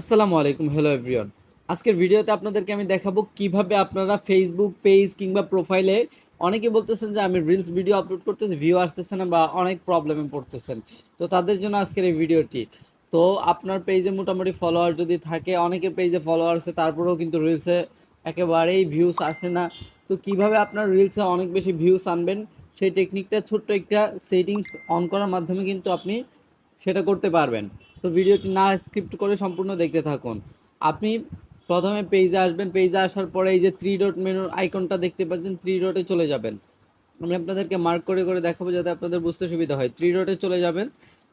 আসসালামু আলাইকুম, hello everyone. আজকের ভিডিওতে আপনাদেরকে আমি দেখাবো কিভাবে আপনারা ফেসবুক পেজ কিংবা প্রোফাইলে অনেকে বলতেছেন যে আমি রিলস ভিডিও আপলোড করতেছি, ভিউ আসতেছে না বা অনেক প্রবলেমে পড়তেছেন। তো তাদের জন্য আজকের এই ভিডিওটি। তো আপনার পেজে মোটামুটি ফলোয়ার যদি থাকে, অনেকের পেজে ফলোয়ার আছে তারপরেও কিন্তু রিলসে একেবারেই ভিউস আসে না। তো কিভাবে আপনার রিলসে অনেক বেশি ভিউস আনবেন সেই টেকনিকটা ছোট্ট একটা সেটিংস অন করার মাধ্যমে কিন্তু আপনি সেটা করতে পারবেন। তো ভিডিওটি না স্কিপ করে সম্পূর্ণ দেখতে থাকুন। আপনি প্রথমে পেজে আসবেন, পেজে আসার পরে এই যে থ্রি ডট মেনুর আইকনটা দেখতে পাচ্ছেন, থ্রি ডটে চলে যাবেন। আমি আপনাদেরকে মার্ক করে করে দেখাবো যাতে আপনাদের বুঝতে সুবিধা হয়। থ্রি ডটে চলে যাবেন।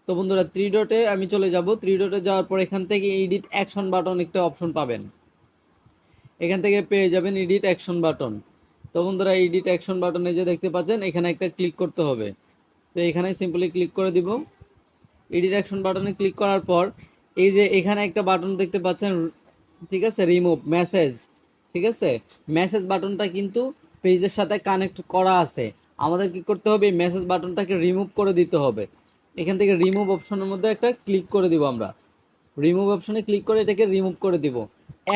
তো বন্ধুরা, থ্রি ডটে আমি চলে যাব। থ্রি ডটে যাওয়ার পর এখান থেকে এডিট অ্যাকশন বাটন একটা অপশন পাবেন। এখান থেকে পেয়ে যাবেন এডিট অ্যাকশন বাটন। তো বন্ধুরা, এডিট অ্যাকশন বাটনে যে দেখতে পাচ্ছেন এখানে একটা ক্লিক করতে হবে। তো এখানে সিম্পলি ক্লিক করে দিব। এডিট অ্যাকশন বাটনে ক্লিক করার পর এই যে এখানে একটা বাটন দেখতে পাচ্ছেন, ঠিক আছে, রিমুভ মেসেজ। ঠিক আছে, মেসেজ বাটনটা কিন্তু পেজের সাথে কানেক্ট করা আছে। আমাদের কি করতে হবে, এই মেসেজ বাটনটাকে রিমুভ করে দিতে হবে। এখান থেকে রিমুভ অপশনের মধ্যে একটা ক্লিক করে দিব আমরা। রিমুভ অপশনে ক্লিক করে এটাকে রিমুভ করে দিব।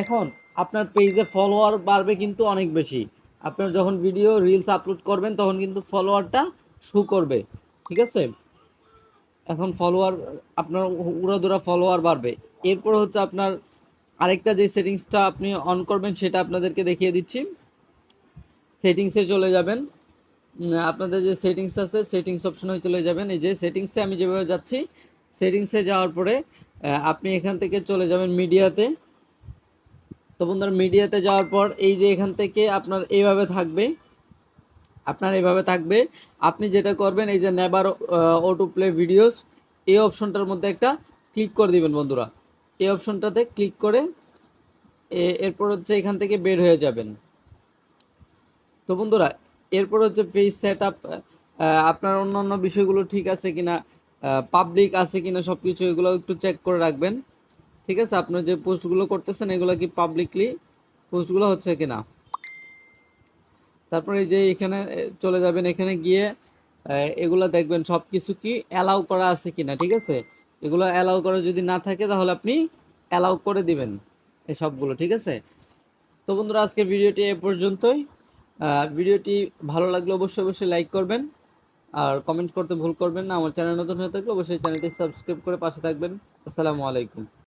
এখন আপনার পেজে ফলোয়ার বাড়বে কিন্তু অনেক বেশি। আপনার যখন ভিডিও রিলস আপলোড করবেন তখন কিন্তু ফলোয়ারটা শো করবে। ঠিক আছে, এখন ফলোয়ার আপনার উড়াধুরা ফলোয়ার বাড়বে। এরপর হচ্ছে আপনার আরেকটা যে সেটিংসটা আপনি অন করবেন সেটা আপনাদেরকে দেখিয়ে দিচ্ছি। সেটিংসে চলে যাবেন। আপনাদের যে সেটিংস আছে সেটিংস অপশনে চলে যাবেন। এই যে সেটিংসে আমি যেভাবে যাচ্ছি, সেটিংসে যাওয়ার পরে আপনি এখান থেকে চলে যাবেন মিডিয়াতে। তো বন্ধুরা, মিডিয়াতে যাওয়ার পর এই যে এখান থেকে আপনার এইভাবে থাকবে। আপনি যেটা করবেন, এই যে নেভার অটো প্লে ভিডিওস, এই অপশনটার মধ্যে একটা ক্লিক করে দিবেন বন্ধুরা। এই অপশনটাতে ক্লিক করে এরপর হচ্ছে এখান থেকে বের হয়ে যাবেন। তো বন্ধুরা, এরপর হচ্ছে পেজ সেট আপ, আপনার অন্যান্য বিষয়গুলো ঠিক আছে কিনা, পাবলিক আছে কিনা, সব কিছু এগুলো একটু চেক করে রাখবেন। ঠিক আছে, আপনার যে পোস্টগুলো করতেছেন এগুলো কি পাবলিকলি পোস্টগুলো হচ্ছে কিনা। তারপরে এই যে এখানে চলে যাবেন। এখানে গিয়ে এগুলা দেখবেন সব কিছু কি অ্যালাউ করা আছে কিনা। ঠিক আছে, এগুলো অ্যালাউ করা যদি না থাকে তাহলে আপনি অ্যালাউ করে দিবেন এই সবগুলো। ঠিক আছে, তো বন্ধুরা, আজকের ভিডিওটি এ পর্যন্তই। ভিডিওটি ভালো লাগলে অবশ্যই অবশ্যই লাইক করবেন আর কমেন্ট করতে ভুল করবেন না। আমার চ্যানেল নতুন হয়ে থাকলে অবশ্যই চ্যানেলটি সাবস্ক্রাইব করে পাশে থাকবেন। আসসালামু আলাইকুম।